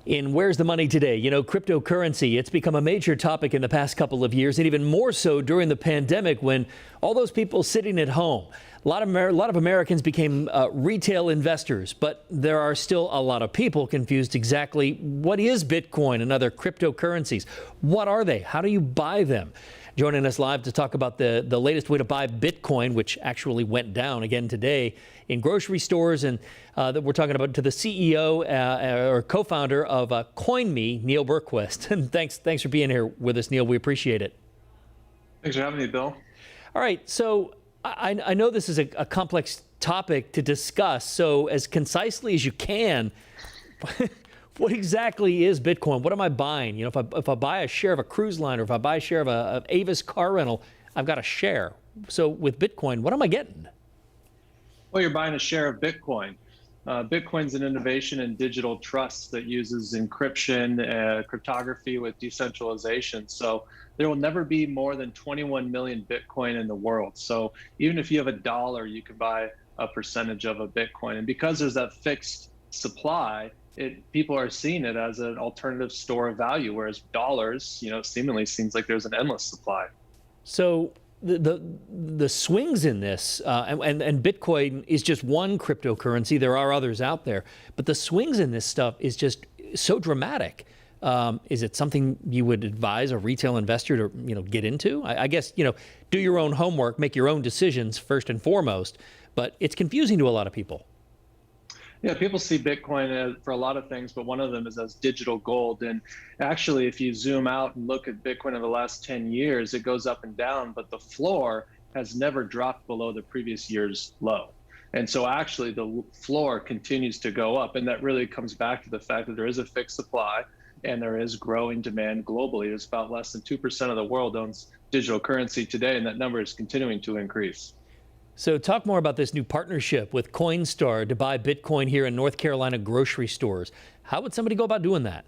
In Where's the Money Today, cryptocurrency, it's become a major topic in the past couple of years, and even more so during the pandemic when all those people sitting at home. A lot of Americans became retail investors, but there are still a lot of people confused exactly what is Bitcoin and other cryptocurrencies. What are they? How do you buy them? Joining us live to talk about the latest way to buy Bitcoin, which actually went down again today in grocery stores, and that we're talking about to the CEO or co-founder of CoinMe, Neil Bergquist. And thanks for being here with us, Neil. We appreciate it. Thanks for having me, Bill. All right, so I know this is a complex topic to discuss, so as concisely as you can, what exactly is Bitcoin? What am I buying? If I buy a share of a cruise line or if I buy a share of Avis car rental, I've got a share. So with Bitcoin, what am I getting? Well, you're buying a share of Bitcoin. Bitcoin's an innovation in digital trust that uses encryption, cryptography with decentralization. So there will never be more than 21 million Bitcoin in the world. So even if you have $1, you can buy a percentage of a Bitcoin. And because there's that fixed supply, people are seeing it as an alternative store of value, whereas dollars, seemingly seems like there's an endless supply. So the swings in this, and Bitcoin is just one cryptocurrency. There are others out there, but the swings in this stuff is just so dramatic. Is it something you would advise a retail investor to get into? I guess do your own homework, make your own decisions first and foremost. But it's confusing to a lot of people. Yeah, people see Bitcoin for a lot of things, but one of them is as digital gold. And actually, if you zoom out and look at Bitcoin over the last 10 years, it goes up and down, but the floor has never dropped below the previous year's low. And so actually, the floor continues to go up. And that really comes back to the fact that there is a fixed supply and there is growing demand globally. There's about less than 2% of the world owns digital currency today, and that number is continuing to increase. So talk more about this new partnership with Coinstar to buy Bitcoin here in North Carolina grocery stores. How would somebody go about doing that?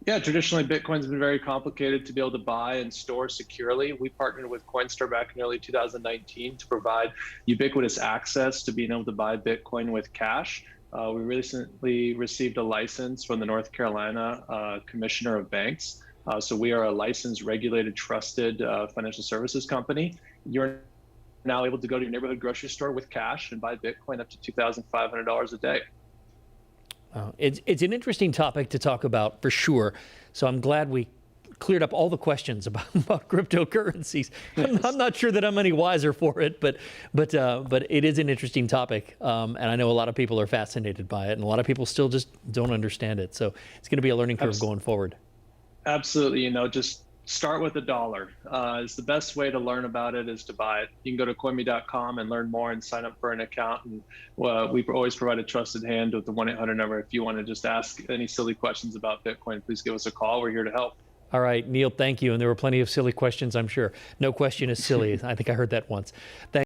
Yeah, traditionally, Bitcoin's been very complicated to be able to buy and store securely. We partnered with Coinstar back in early 2019 to provide ubiquitous access to being able to buy Bitcoin with cash. We recently received a license from the North Carolina Commissioner of Banks. So we are a licensed, regulated, trusted financial services company. You're now able to go to your neighborhood grocery store with cash and buy Bitcoin up to $2,500 a day. It's an interesting topic to talk about for sure. So I'm glad we cleared up all the questions about cryptocurrencies. I'm not sure that I'm any wiser for it, but it is an interesting topic, and I know a lot of people are fascinated by it, and a lot of people still just don't understand it. So it's going to be a learning curve going forward. Absolutely, just start with $1. It's the best way to learn about it is to buy it. You can go to coinme.com and learn more and sign up for an account. And we always provide a trusted hand with the 1-800 number. If you want to just ask any silly questions about Bitcoin, please give us a call. We're here to help. All right, Neil, thank you. And there were plenty of silly questions, I'm sure. No question is silly. I think I heard that once. Thank